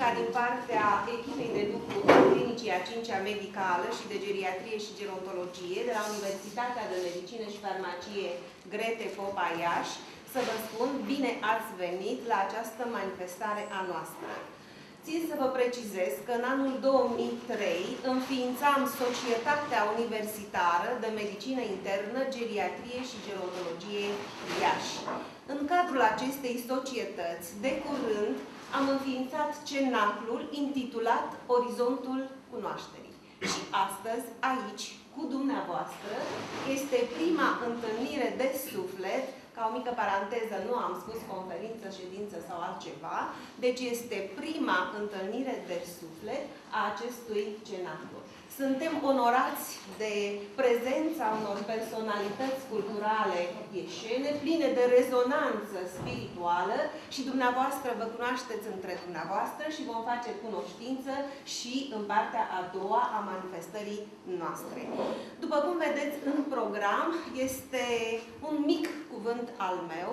ca din partea echipei de lucru a Clinicii a 5-a Medicală și de Geriatrie și Gerontologie de la Universitatea de Medicină și Farmacie Grete Popa Iași să vă spun bine ați venit la această manifestare a noastră. Țin să vă precizez că în anul 2003 înființam Societatea Universitară de Medicină Internă, Geriatrie și Gerontologie Iași. În cadrul acestei societăți, de curând, am înființat cenaclul intitulat Orizontul Cunoașterii. Și astăzi, aici, cu dumneavoastră, este prima întâlnire de suflet. Ca o mică paranteză, nu am spus conferință, ședință sau altceva, deci este prima întâlnire de suflet a acestui cenaclu. Suntem onorați de prezența unor personalități culturale ieșene, pline de rezonanță spirituală și dumneavoastră vă cunoașteți între dumneavoastră și vom face cunoștință și în partea a doua a manifestării noastre. După cum vedeți în program, este un mic cuvânt al meu,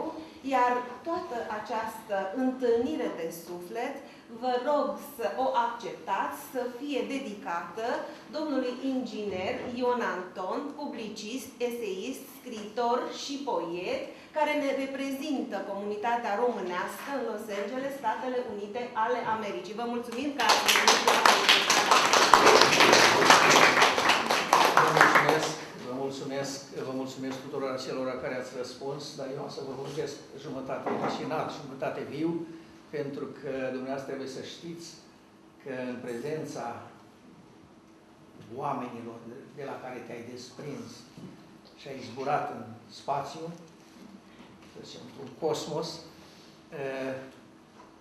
iar toată această întâlnire de suflet vă rog să o acceptați, să fie dedicată domnului inginer Ion Anton, publicist, eseist, scriitor și poet, care ne reprezintă comunitatea românească în Los Angeles, Statele Unite ale Americii. Vă mulțumim că ați venit la Vă mulțumesc tuturor celor care ați răspuns, dar eu o să vă vorbesc jumătate mașinat, jumătate viu, pentru că dumneavoastră trebuie să știți că în prezența oamenilor de la care te-ai desprins și ai zburat în spațiu, să zicem, într-un cosmos,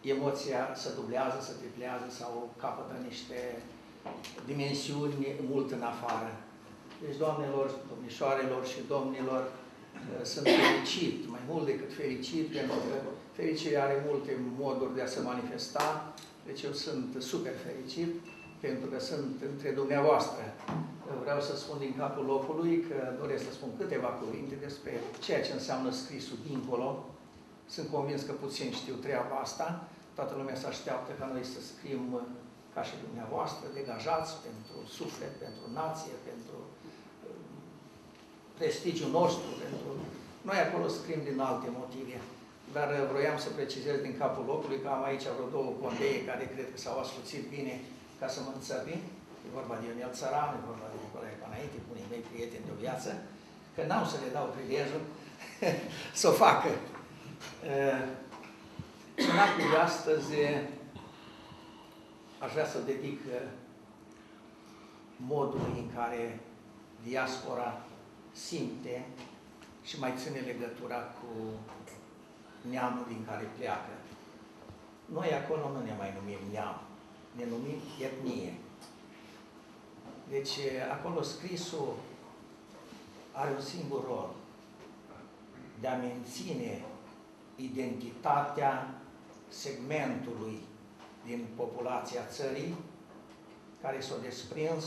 emoția se dublează, se triplează sau capătă niște dimensiuni mult în afară. Deci, doamnelor, domnișoarelor și domnilor, sunt fericit, mai mult decât fericit, pentru că fericirea are multe moduri de a se manifesta, deci eu sunt super fericit, pentru că sunt între dumneavoastră. Vreau să spun din capul locului că doresc să spun câteva cuvinte despre ceea ce înseamnă scrisul dincolo. Sunt convins că puțin știu treaba asta. Toată lumea se așteaptă ca noi să scriem ca și dumneavoastră, degajați pentru suflet, pentru nație, pentru prestigiul nostru. Noi acolo scriem din alte motive. Dar vroiam să precizez din capul locului că am aici vreo două condei care cred că s-au asluțit bine ca să mă înțăpi. E vorba de Ionel Țăran, e vorba de Nicolae Panaite, unii mei prieteni de o viață, că n-am să le dau prilejul să o facă. Cenaclul de astăzi aș vrea să dedic modului în care diaspora simte și mai ține legătura cu neamul din care pleacă. Noi acolo nu ne mai numim neam, ne numim etnie. Deci acolo scrisul are un singur rol, de a menține identitatea segmentului din populația țării care s-au desprins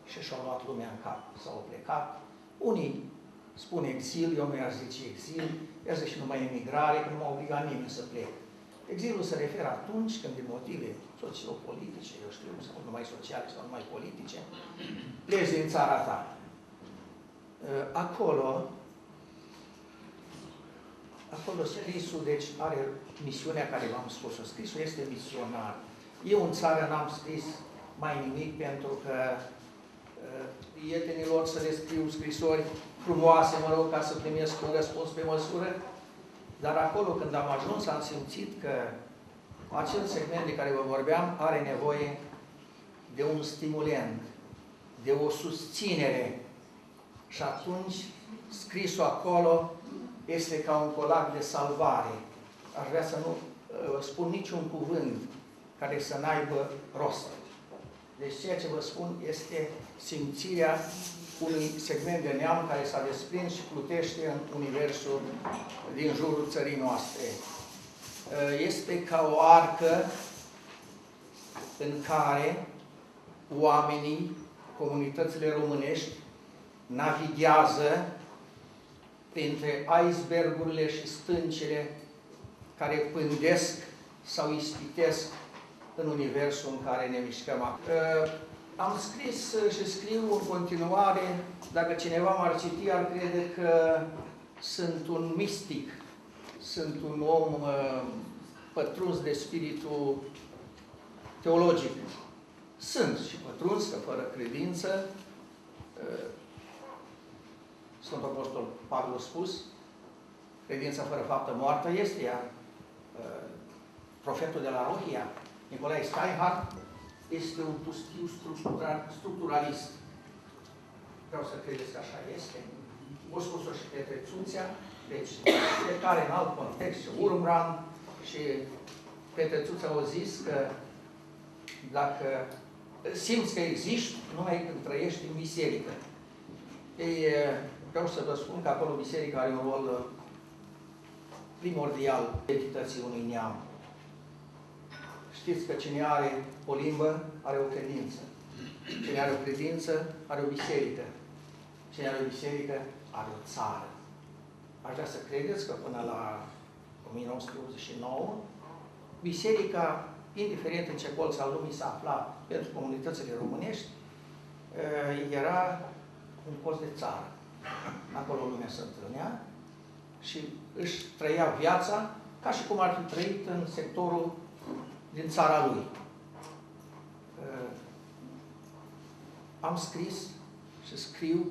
și și-au luat lumea în cap, s-au plecat. Unii spun exil, eu nu i-aș zice exil, i-aș zice numai emigrare, că nu m-a obligat nimeni să plec. Exilul se referă atunci când din motive sociopolitice, eu știu, sau numai sociale, sau numai politice, pleci din țara ta. Acolo scrisul, deci, are misiunea care v-am spus-o. Scrisul este misionar. Eu în țară n-am scris mai nimic pentru că prietenilor să le scriu scrisori frumoase, mă rog, ca să primesc un răspuns pe măsură. Dar acolo, când am ajuns, am simțit că acel segment de care vă vorbeam are nevoie de un stimulent, de o susținere. Și atunci, scrisul acolo este ca un colac de salvare. Aș vrea să nu spun niciun cuvânt care să n-aibă rost. Deci ceea ce vă spun este simțirea unui segment de neam care s-a desprins și plutește în universul din jurul țării noastre. Este ca o arcă în care oamenii, comunitățile românești, navighează printre icebergurile și stâncile care pândesc sau ispitesc în universul în care ne mișcăm. Am scris și scriu în continuare, dacă cineva m-ar citi, ar crede că sunt un mistic, sunt un om pătruns de spiritul teologic. Sunt și pătruns, că fără credință, Sfântul Apostol Pavel a spus, credința fără faptă moartă este, iar profetul de la Rohia, Nicolae Steinhardt, este un pustiu structuralist. Vreau să credeți că așa este. O spus-o și Petre Țuțea, deci fiecare în alt context, și Urumbrand, și Petre Țuțea au zis că dacă simți că existi, numai când trăiești în biserică. Ei, vreau să vă spun că acolo biserica are un rol primordial în identității unui neam. Știți că cine are o limbă, are o credință. Cine are o credință, are o biserică. Cine are o biserică, are o țară. Aș vrea să credeți că până la 1989, biserica, indiferent în ce colț al lumii s-a aflat pentru comunitățile românești, era un colț de țară. Acolo lumea se întâlnea și își trăia viața ca și cum ar fi trăit în sectorul din țara lui. Am scris și scriu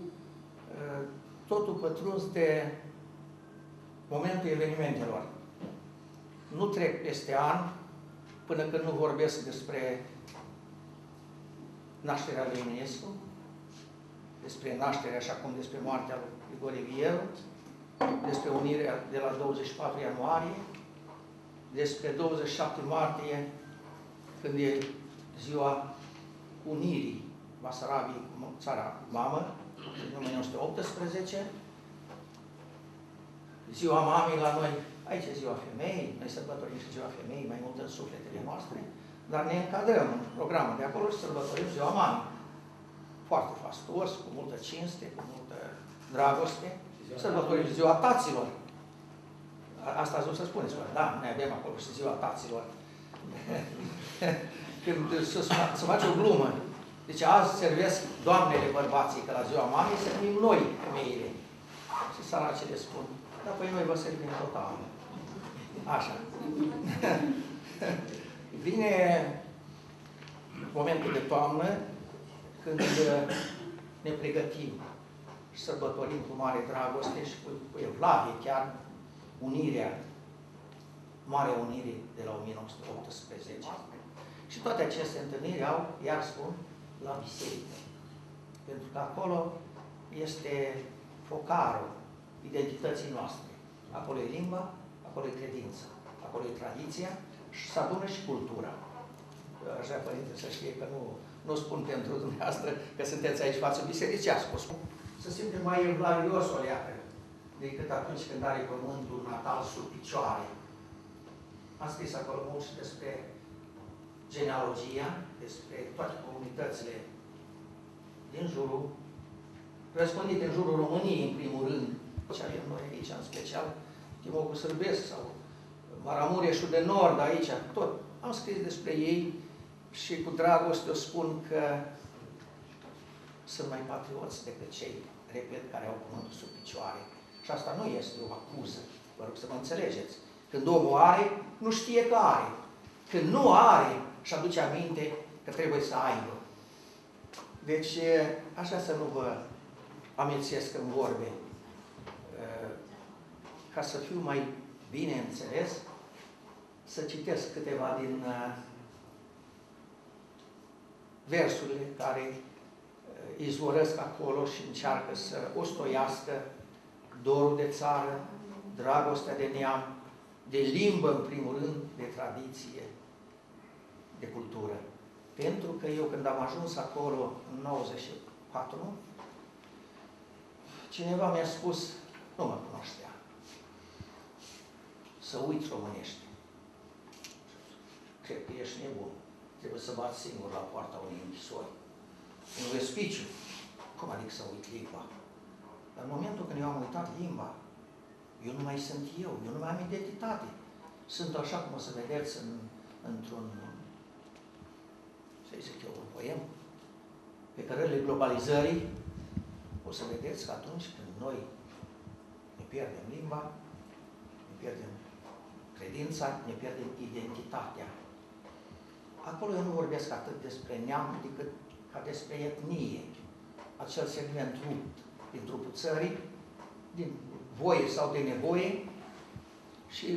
totul pătruns de momentul evenimentelor. Nu trec peste an până când nu vorbesc despre nașterea lui Eminescu, despre nașterea, așa cum despre moartea lui Grigore Vieru, despre unirea de la 24 ianuarie, despre 27 martie, când e ziua unirii Basarabiei cu țara mamă, în 1918, ziua mamei la noi, aici e ziua femeii, noi sărbătorim și ziua femeii mai mult în sufletele noastre, dar ne încadrăm în programul de acolo și sărbătorim ziua mamei. Foarte fastuos, cu multă cinste, cu multă dragoste. Sărbătorim ziua taților. Asta ați vrut să spuneți, da, noi avem acolo și ziua taților. Când să face o glumă. Deci azi servesc doamnele bărbații, că la ziua mamei servim noi, femeile. Și săracele spun, dar păi noi vă servim total. Așa. Vine momentul de toamnă, când ne pregătim și sărbătorim cu mare dragoste și cu evlavie chiar unirea, Marea Unire de la 1918. Și toate aceste întâlniri au, iar spun, la biserică. Pentru că acolo este focarul identității noastre. Acolo e limba, acolo e credința, acolo e tradiția și se adună și cultura. Aș vrea, Părinte, să știe că nu spun pentru dumneavoastră că sunteți aici față bisericească. Spun să simte mai evlavios o leacă decât atunci când are pământul natal sub picioare. Am scris acolo mult și despre genealogia, despre toate comunitățile din jurul, răspândite în jurul României, în primul rând. Ce avem noi aici, în special, Timocul Sârbesc sau Maramureșul de Nord, aici, tot. Am scris despre ei și cu dragoste o spun că sunt mai patrioți decât cei, repet, care au pământul sub picioare. Și asta nu este o acuză, vă rog să mă înțelegeți. Când omul are, nu știe că are. Când nu are, și aduce aminte că trebuie să aibă. Deci, așa să nu vă amețesc în vorbe. Ca să fiu mai bine înțeles, să citesc câteva din versurile care izvorăsc acolo și încearcă să ostoiască dorul de țară, dragostea de neam, de limbă, în primul rând, de tradiție, de cultură. Pentru că eu, când am ajuns acolo, în 94, cineva mi-a spus, nu mă cunoștea, să uiți românește. Cred că ești nebun. Trebuie să bați singur la poarta unei închisori. Un respiciu. Cum adică să uit limba? Dar în momentul când eu am uitat limba, eu nu mai sunt eu nu mai am identitate. Sunt așa cum o să vedeți într-un zic eu, un poem, pe cărările globalizării, o să vedeți că atunci când noi ne pierdem limba, ne pierdem credința, ne pierdem identitatea. Acolo eu nu vorbesc atât despre neam, decât ca despre etnie. Acel segment rupt din trupul țării, din voie sau de nevoie, și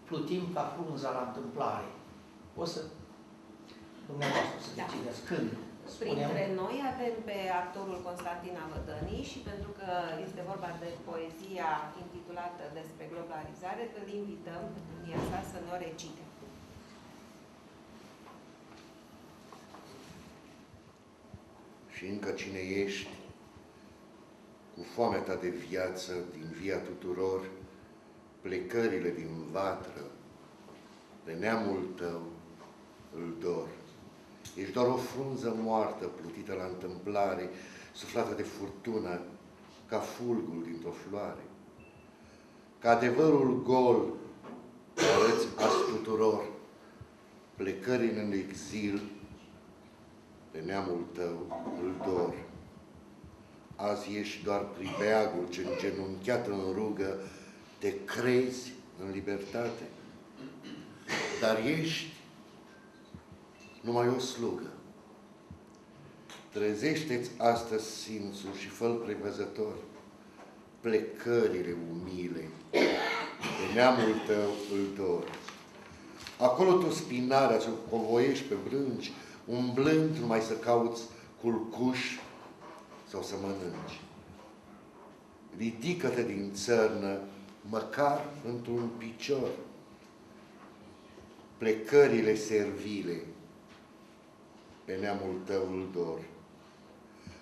plutim ca frunza la întâmplare. O să, dumneavoastră, să decideți când. Printre noi avem pe actorul Constantin Avădănii și pentru că este vorba de poezia intitulată Despre globalizare, îl invităm pe domnia sa să ne o recite. Și încă cine ești, cu foamea ta de viață, din via tuturor, plecările din vatră, de neamul tău îl dor. Ești doar o frunză moartă, plutită la întâmplare, suflată de furtună, ca fulgul dintr-o floare. Ca adevărul gol, arăți azi tuturor, plecări în exil, de neamul tău îl dor. Azi ești doar pribeagul ce îngenunchiat în rugă, te crezi în libertate, dar ești numai o slugă. Trezește-ți astăzi simțul și fă-l prevăzător, plecările umile, de neamul tău îl dor. Acolo tu spinarea ți-o convoiești pe brânci, umblând numai să cauți culcuș sau să mănânci. Ridică-te din țărnă, măcar într-un picior. Plecările servile, pe neamul tău îl dor.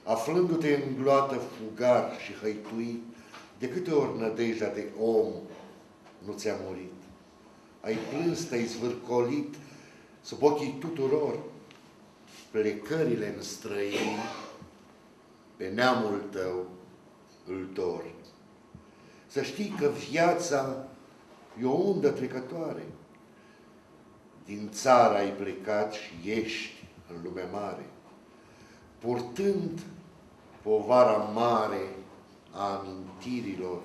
Aflându-te în gloată fugar și hăituit, de câte ori nădejdea de om nu ți-a murit? Ai plâns, te-ai zvârcolit sub ochii tuturor, plecările în străini, pe neamul tău îl dor. Să știi că viața e o undă trecătoare. Din țară ai plecat și ești în lume mare, purtând povara mare a amintirilor,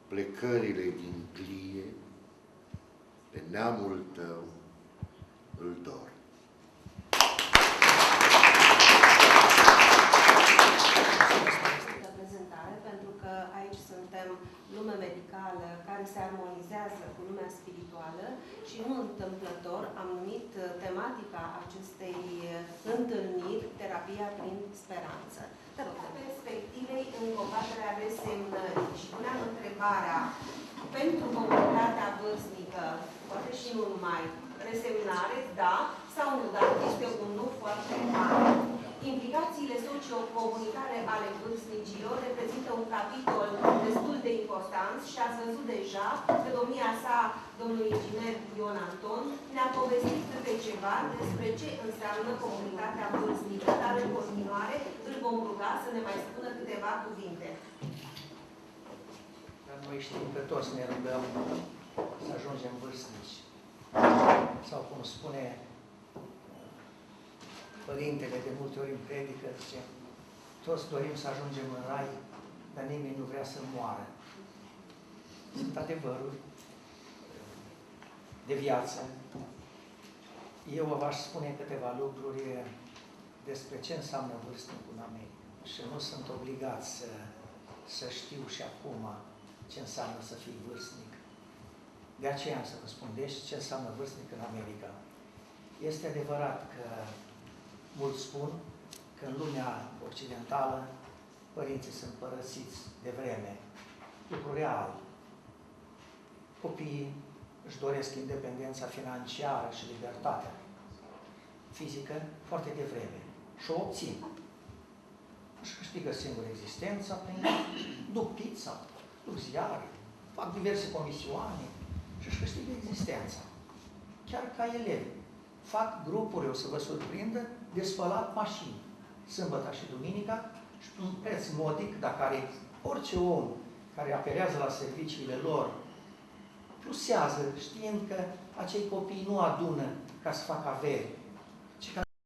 plecările din plie, pe neamul tău îl dor. Pentru că aici suntem lume medicală care se armonizează cu lumea spirituală și nu întâmplător am numit tematica acestei întâlniri terapia prin speranță. Te rog, perspectivei în combaterea resemnării și puneam întrebarea pentru comunitatea vârstnică, poate și nu numai, resemnare, da sau nu, dar este un nu foarte mare. Implicațiile socio-comunitare ale vârstnicilor reprezintă un capitol destul de important și ați văzut deja că domnia sa, domnul inginer Ion Anton, ne-a povestit câte ceva despre ce înseamnă comunitatea vârstnică, dar în continuare îl vom ruga să ne mai spună câteva cuvinte. Noi știm că toți ne rugăm să ajungem vârstnici. Sau cum spune Părintele de multe ori în predică, zice, toți dorim să ajungem în rai, dar nimeni nu vrea să moară. Sunt adevăruri de viață. Eu v-aș spune câteva lucruri despre ce înseamnă vârstnicul în America. Și nu sunt obligat să știu și acum ce înseamnă să fii vârstnic. De aceea am să vă spun, deci, ce înseamnă vârstnic în America. Este adevărat că mulți spun că în lumea occidentală părinții sunt părăsiți de vreme. Lucru real. Copiii își doresc independența financiară și libertatea fizică foarte devreme și o obțin. Își câștigă singur existența prin duc pizza, duc ziare, fac diverse comisioane și își câștigă existența. Chiar ca elevi. Fac grupuri, o să vă surprindă, de spălat mașini, sâmbătă și duminica, și un preț modic, dar care orice om care apelează la serviciile lor plusează, știind că acei copii nu adună ca să facă avere, ci ca